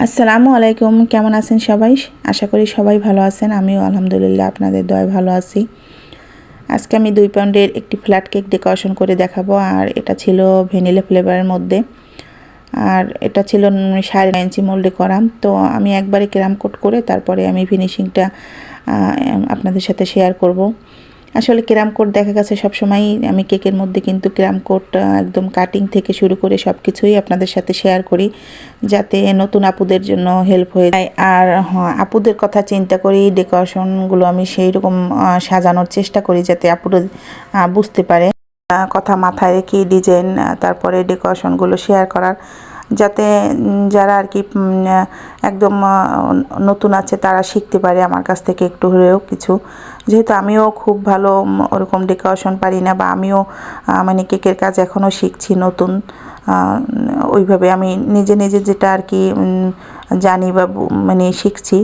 আসসালামু আলাইকুম, কেমন আছেন সবাই? আশা করি সবাই ভালো আছেন। আমিও আলহামদুলিল্লাহ আপনাদের দয়ায় ভালো আছি। আজকে আমি 2 পাউন্ডের একটি ফ্ল্যাট কেক ডেকোরেশন করে দেখাবো। আর এটা ছিল ভ্যানিলা ফ্লেভারের মধ্যে। আর এটা ছিল 9.5 ইঞ্চি মোল্ডে করা। তো আমি একবারে ক্রাম কোট করে তারপরে আমি ফিনিশিংটা আপনাদের সাথে শেয়ার করব। আসলে ক্রাম কোট দেখা গেছে সবসময়ই আমি কেকের মধ্যে কিন্তু ক্রাম কোট একদম কাটিং থেকে শুরু করে সব কিছুই আপনাদের সাথে শেয়ার করি, যাতে নতুন আপুদের জন্য হেল্প হয়ে যায়। আর আপুদের কথা চিন্তা করি ডেকোরেশনগুলো আমি সেই রকম সাজানোর চেষ্টা করি যাতে আপুরা বুঝতে পারে, কথা মাথায় রেখে ডিজাইন তারপরে ডেকোরেশনগুলো শেয়ার করার, যাতে যারা আর কি একদম নতুন আছে তারা শিখতে পারে আমার কাছ থেকে একটু হলেও কিছু। যেহেতু আমিও খুব ভালো ওরকম ডেকোরেশন পারি না, বা আমিও মানে কেকের কাজ এখনও শিখছি নতুন, ওইভাবে আমি নিজে নিজে যেটা আর কি জানি বা মানে শিখছি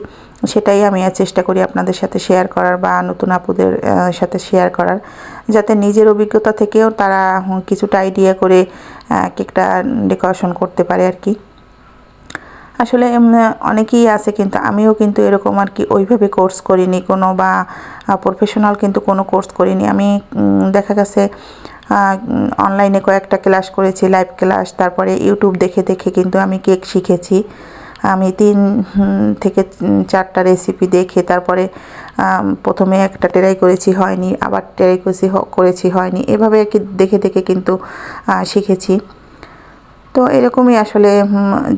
সেটাই আমি চেষ্টা করি আপনাদের সাথে শেয়ার করার বা নতুন আপুদের সাথে শেয়ার করার, যাতে নিজের অভিজ্ঞতা থেকেও তারা কিছুটা আইডিয়া করে কেকটা ডেকোরেশন করতে পারে আর কি। আসলে অনেকেই আছে, কিন্তু আমিও কিন্তু এরকম আর কি ওইভাবে কোর্স করিনি কোনো, বা প্রফেশনাল কিন্তু কোনো কোর্স করিনি আমি। দেখা গেছে অনলাইনে কয়েকটা ক্লাস করেছি, লাইভ ক্লাস, তারপরে ইউটিউব দেখে দেখে কিন্তু আমি কেক শিখেছি। আমি 3 থেকে 4টা রেসিপি দেখে তারপরে প্রথমে একটা ট্রাই করেছি, হয়নি, আবার ট্রাই করেছি হয়নি, এভাবে আর কি দেখে দেখে কিন্তু শিখেছি। তো এরকমই আসলে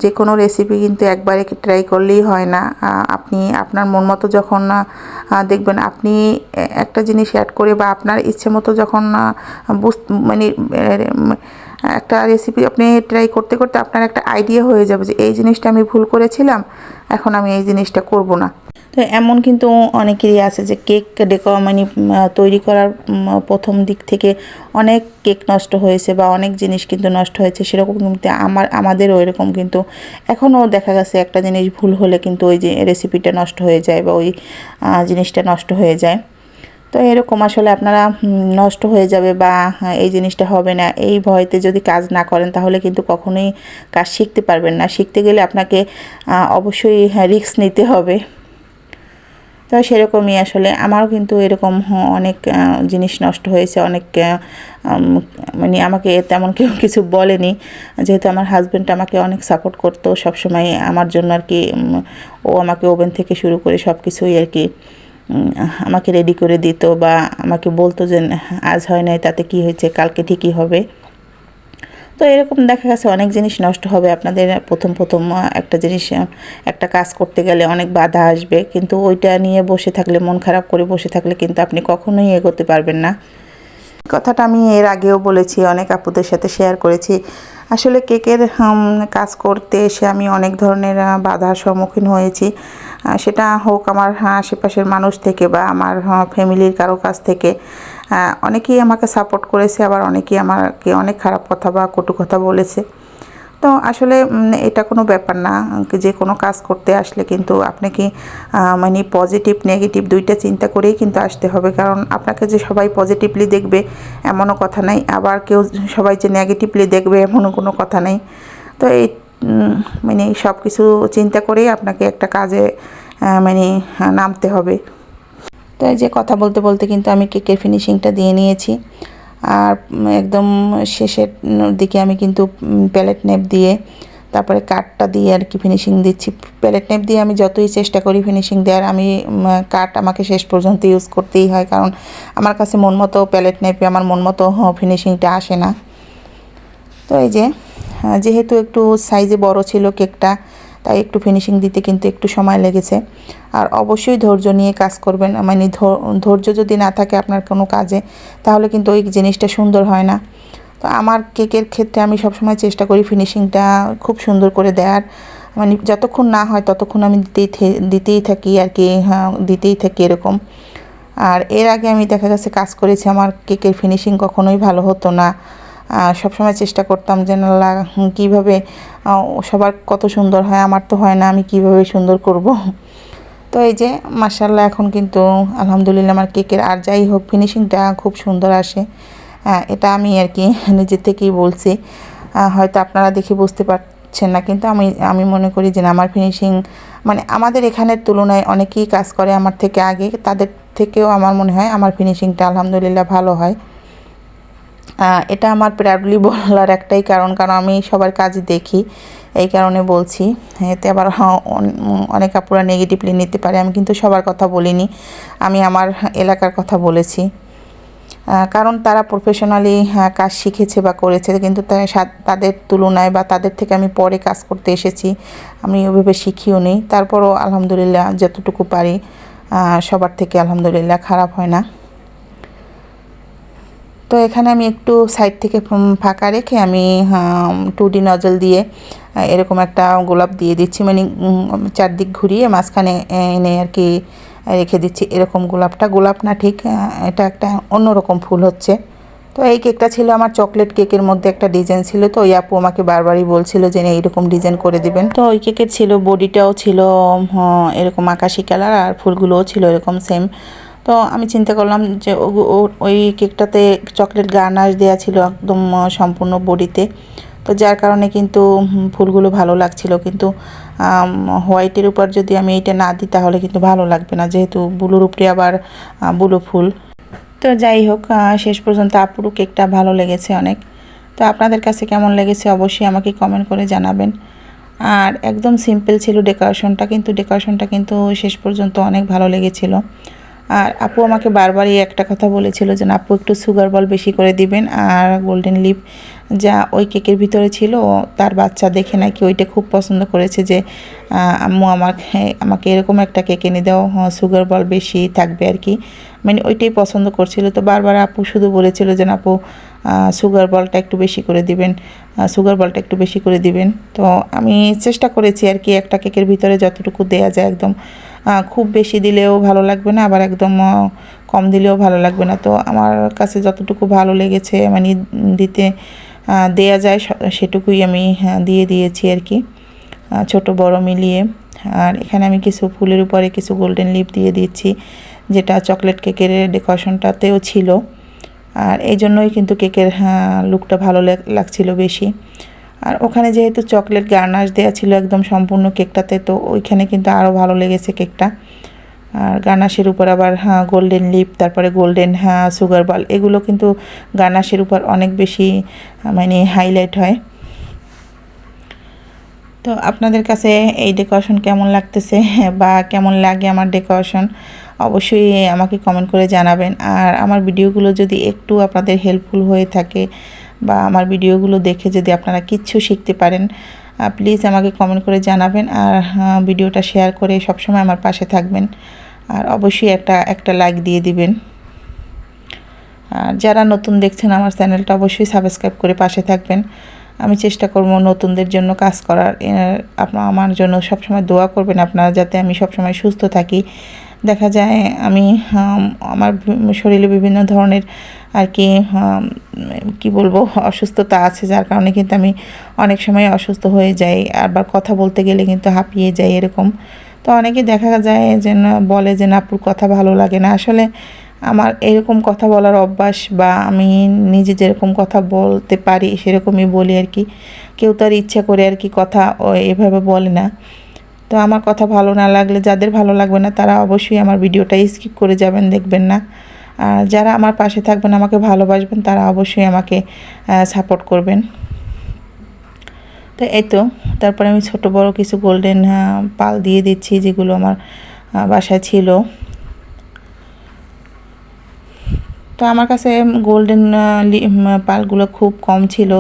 যে কোনো রেসিপি কিন্তু একবারে ট্রাই করলেই হয় না। আপনি আপনার মন মতো যখন দেখবেন আপনি একটা জিনিস অ্যাড করে বা আপনার ইচ্ছে মতো যখন মানে একটা রেসিপি আপনি ট্রাই করতে করতে আপনার একটা আইডিয়া হয়ে যাবে যে এই জিনিসটা আমি ভুল করেছিলাম, এখন আমি এই জিনিসটা করব না। তো এমন কিন্তু অনেকেরই আছে যে কেক মানে তৈরি করার প্রথম দিক থেকে অনেক কেক নষ্ট হয়েছে বা অনেক জিনিস কিন্তু নষ্ট হয়েছে, সেরকম কিন্তু আমাদেরও এরকম কিন্তু এখনও দেখা গেছে একটা জিনিস ভুল হলে কিন্তু ওই যে রেসিপিটা নষ্ট হয়ে যায় বা ওই জিনিসটা নষ্ট হয়ে যায়। তো এরকম আসলে আপনারা নষ্ট হয়ে যাবে বা এই জিনিসটা হবে না এই ভয়তে যদি কাজ না করেন তাহলে কিন্তু কখনোই কাজ শিখতে পারবেন না। শিখতে গেলে আপনাকে অবশ্যই রিস্ক নিতে হবে। তো সেরকমই আসলে আমারও কিন্তু এরকম অনেক জিনিস নষ্ট হয়েছে, অনেক মানে আমাকে তেমন কেউ কিছু বলেনি, যেহেতু আমার হাজব্যান্ড আমাকে অনেক সাপোর্ট করতো সবসময় আমার জন্য আর কি। ও আমাকে ওভেন থেকে শুরু করে সব কিছুই আর কি আমাকে রেডি করে দিত, বা আমাকে বলতো যে আজ হয় নাই তাতে কি হয়েছে, কালকে ঠিকই হবে। তো এরকম দেখা গেছে অনেক জিনিস নষ্ট হবে আপনাদের প্রথম প্রথম একটা জিনিস একটা কাজ করতে গেলে অনেক বাধা আসবে, কিন্তু ওইটা নিয়ে বসে থাকলে, মন খারাপ করে বসে থাকলে কিন্তু আপনি কখনোই এগোতে পারবেন না। কথাটা আমি এর আগেও বলেছি, অনেক আপুদের সাথে শেয়ার করেছি। আসলে কেকের কাজ করতে এসে আমি অনেক ধরনের বাধার সম্মুখীন হয়েছি, সেটা হোক আমার আশেপাশের মানুষ থেকে বা আমার ফ্যামিলির কারো কাছ থেকে। অনেকেই আমাকে সাপোর্ট করেছে, আবার অনেকেই আমাকে অনেক খারাপ কথা বা কটু কথা বলেছে। তো আসলে এটা কোনো ব্যাপার না, যে কোনো কাজ করতে আসলে কিন্তু আপনাকে মানে পজিটিভ নেগেটিভ দুইটা চিন্তা করেই কিন্তু আসতে হবে, কারণ আপনাকে যে সবাই পজিটিভলি দেখবে এমনও কথা নাই, আবার কেউ সবাই যে নেগেটিভলি দেখবে এমনও কোনো কথা নেই। তো এই মানে সব কিছু চিন্তা করেই আপনাকে একটা কাজে মানে নামতে হবে। তো এই যে কথা বলতে বলতে কিন্তু আমি কেকের ফিনিশিংটা দিয়ে নিয়েছি, আর একদম শেষের দিকে আমি কিন্তু প্যালেট নেপ দিয়ে তারপরে কাঠটা দিয়ে আর কি ফিনিশিং দিচ্ছি। প্যালেট নেপ দিয়ে আমি যতই চেষ্টা করি ফিনিশিং দেওয়ার, আমি কাঠ আমাকে শেষ পর্যন্ত ইউজ করতেই হয়, কারণ আমার কাছে মন মতো প্যালেট নেপে আমার মন মতো ফিনিশিংটা আসে না। তো এই যে যেহেতু একটু সাইজে বড় ছিল কেকটা, তাই একটু ফিনিশিং দিতে কিন্তু একটু সময় লেগেছে। আর অবশ্যই ধৈর্য নিয়ে কাজ করবেন, মানে ধৈর্য যদি না থাকে আপনার কোনো কাজে, তাহলে কিন্তু ওই জিনিসটা সুন্দর হয় না। তো আমার কেকের ক্ষেত্রে আমি সবসময় চেষ্টা করি ফিনিশিংটা খুব সুন্দর করে দেওয়ার, মানে যতক্ষণ না হয় ততক্ষণ আমি দিতেই থাকি আর কি, হ্যাঁ দিতেই থাকি এরকম। আর এর আগে আমি দেখা গেছে কাজ করেছি, আমার কেকের ফিনিশিং কখনোই ভালো হতো না। সবসময় চেষ্টা করতাম যে না কীভাবে সবার কত সুন্দর হয়, আমার তো হয় না, আমি কিভাবে সুন্দর করব। তো এই যে মাশাআল্লাহ এখন কিন্তু আলহামদুলিল্লাহ আমার কেকের আর যাই হোক ফিনিশিংটা খুব সুন্দর আসে। এটা আমি আর কি নিজের থেকেই বলছি, হয়তো আপনারা দেখে বুঝতে পাচ্ছেন না, কিন্তু আমি মনে করি যে আমার ফিনিশিং মানে আমাদের এখানের তুলনায় অনেকেই কাজ করে আমার থেকে আগে, তাদের থেকেও আমার মনে হয় আমার ফিনিশিংটা আলহামদুলিল্লাহ ভালো হয়। এটা আমার প্রাউডলি বলার একটাই কারণ আমি সবার কাজ দেখি, এই কারণে বলছি। এতে আবার অনেক আপুরা নেগেটিভলি নিতে পারে, আমি কিন্তু সবার কথা বলিনি, আমি আমার এলাকার কথা বলেছি। কারণ তারা প্রফেশনালি কাজ শিখেছে বা করেছে, কিন্তু তাদের তুলনায় বা তাদের থেকে আমি পরে কাজ করতে এসেছি, আমি ওইভাবে শিখিও নি। তারপরও আলহামদুলিল্লাহ যতটুকু পারি সবার থেকে আলহামদুলিল্লাহ খারাপ হয় না। তো এখানে আমি একটু সাইড থেকে ফাঁকা রেখে আমি 2D নজল দিয়ে এরকম একটা গোলাপ দিয়ে দিচ্ছি, মানে চারদিক ঘুরিয়ে মাঝখানে এনে আর কি রেখে দিচ্ছি। এরকম গোলাপ না ঠিক, এটা একটা অন্যরকম ফুল হচ্ছে। তো এই কেকটা ছিল আমার চকলেট কেকের মধ্যে একটা ডিজাইন ছিল, তো ওই আপু আমাকে বারবারই বলছিল যে এইরকম ডিজাইন করে দিবেন। তো ওই কেকের ছিল বডিটাও ছিল এরকম আকাশি কালার, আর ফুলগুলোও ছিল এরকম সেম। তো আমি চিন্তা করলাম যে ওই কেকটাতে চকলেট গার্নাশ দেওয়া ছিল একদম সম্পূর্ণ বডিতে, তো যার কারণে কিন্তু ফুলগুলো ভালো লাগছিল। কিন্তু হোয়াইটের উপর যদি আমি এটা না দিই তাহলে কিন্তু ভালো লাগবে না, যেহেতু ব্লুর উপরে আবার ব্লু ফুল। তো যাই হোক, শেষ পর্যন্ত আপুরও কেকটা ভালো লেগেছে অনেক। তো আপনাদের কাছে কেমন লেগেছে অবশ্যই আমাকে কমেন্ট করে জানাবেন। আর একদম সিম্পল ছিল ডেকোরেশনটা কিন্তু শেষ পর্যন্ত অনেক ভালো লেগেছিল। আর আপু আমাকে বারবারই একটা কথা বলেছিল যে আপু একটু সুগার বল বেশি করে দিবেন, আর গোল্ডেন লিপ যা ওই কেকের ভিতরে ছিল তার বাচ্চা দেখে নাকি ওইটা খুব পছন্দ করেছে, যে আম্মু আমাকে এরকম একটা কেক এনে দাও, সুগার বল বেশি থাকবে আর কি, মানে ওইটাই পছন্দ করছিল। তো বারবার আপু শুধু বলেছিল যে আপু সুগার বলটা একটু বেশি করে দিবেন। তো আমি চেষ্টা করেছি আর কি, একটা কেকের ভিতরে যতটুকু দেয়া যায়, একদম খুব বেশি দিলেও ভালো লাগবে না, আবার একদম কম দিলেও ভালো লাগবে না। তো আমার কাছে যতটুকু ভালো লেগেছে মানে দেয়া যায় সেটুকুই আমি দিয়ে দিয়েছি আর কি, ছোট বড় মিলিয়ে। আর এখানে আমি কিছু ফুলের উপরে কিছু গোল্ডেন লিপ দিয়ে দিচ্ছি, যেটা চকলেট কেকের ডেকোরেশনটাতেও ছিল। আর এই জন্যই কিন্তু কেকের লুকটা ভালো লাগছিল বেশি। আর ওখানে যেহেতু চকলেট গার্নাশ দেওয়া ছিল একদম সম্পূর্ণ কেকটাতে, তো ওইখানে কিন্তু আরও ভালো লেগেছে কেকটা। আর গার্নাশের উপর আবার গোল্ডেন লিপ, তারপরে গোল্ডেন সুগার বল, এগুলো কিন্তু গার্নাশের উপর অনেক বেশি মানে হাইলাইট হয়। তো আপনাদের কাছে এই ডেকোরেশন কেমন লাগতেছে বা কেমন লাগে আমার ডেকোরেশন অবশ্যই আমাকে কমেন্ট করে জানাবেন। আর আমার ভিডিওগুলো যদি একটু আপনাদের হেল্পফুল হয়ে থাকে বা আমার ভিডিওগুলো দেখে যদি আপনারা কিচ্ছু শিখতে পারেন, প্লিজ আমাকে কমেন্ট করে জানাবেন। আর ভিডিওটা শেয়ার করে সবসময় আমার পাশে থাকবেন, আর অবশ্যই একটা লাইক দিয়ে দিবেন। আর যারা নতুন দেখছেন আমার চ্যানেলটা অবশ্যই সাবস্ক্রাইব করে পাশে থাকবেন। আমি চেষ্টা করব নতুনদের জন্য কাজ করার। আপনারা আমার জন্য সবসময় দোয়া করবেন, আপনারা যাতে আমি সবসময় সুস্থ থাকি। দেখা যায় আমি আমার শরীরে বিভিন্ন ধরনের আর কি কি বলবো অসুস্থতা আছে, যার কারণে কিন্তু আমি অনেক সময় অসুস্থ হয়ে যাই, আবার কথা বলতে গেলে কিন্তু হাঁপিয়ে যাই এরকম। তো অনেকে দেখা যায় যে বলে যে আপুর কথা ভালো লাগে না, আসলে আমার এরকম কথা বলার অভ্যাস, বা আমি নিজে যেরকম কথা বলতে পারি সেরকমই বলি আর কি। কেউ তার ইচ্ছা করে আর কি কথা এভাবে বলে না। তো আমার কথা ভালো না লাগলে, যাদের ভালো লাগবে না তারা অবশ্যই আমার ভিডিওটা স্কিপ করে যাবেন, দেখবেন না। আর যারা আমার পাশে থাকবেন, আমাকে ভালোবাসবেন, তারা অবশ্যই আমাকে সাপোর্ট করবেন। তো এই তো তারপরে আমি ছোট বড় কিছু গোল্ডেন পাল দিয়ে দিচ্ছি, যেগুলো আমার বাসায় ছিল। তো আমার কাছে গোল্ডেন পালগুলো খুব কম ছিল,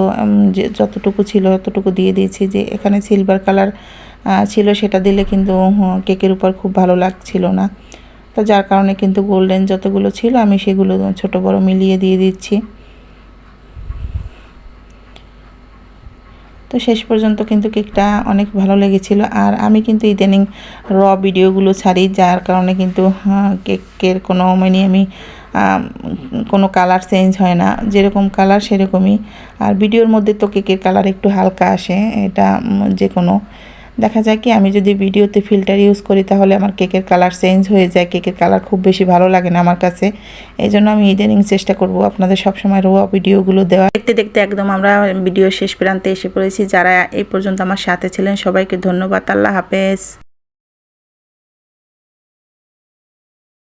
যে যতটুকু ছিল ততটুকু দিয়ে দিয়েছি। যে এখানে সিলভার কালার ছিল, সেটা দিলে কিন্তু কেকের উপর খুব ভালো লাগছিল না, তো যার কারণে কিন্তু গোল্ডেন যতগুলো ছিল আমি সেগুলো ছোট বড় মিলিয়ে দিয়ে দিচ্ছি। তো শেষ পর্যন্ত কিন্তু কেকটা অনেক ভালো লেগেছিল। আর আমি কিন্তু ইদানিং ভিডিওগুলো ছাড়ি, যার কারণে কিন্তু কেকের কোনো মানে আমি কোনো কালার চেঞ্জ হয় না, যেরকম কালার সেরকমই। আর ভিডিওর মধ্যে তো কেকের কালার একটু হালকা আসে, এটা যে কোনো, দেখা যায় কি আমি যদি ভিডিওতে ফিল্টার ইউজ করি তাহলে আমার কেকের কালার চেঞ্জ হয়ে যায়, কেকের কালার খুব বেশি ভালো লাগে না আমার কাছে। এই জন্য আমি ইদানিং চেষ্টা করব আপনাদের সবসময় রোয়া ভিডিওগুলো দেওয়া। দেখতে দেখতে একদম আমরা ভিডিও শেষ প্রান্তে এসে পড়েছি। যারা এই পর্যন্ত আমার সাথে ছিলেন সবাইকে ধন্যবাদ। আল্লাহ হাফেজ।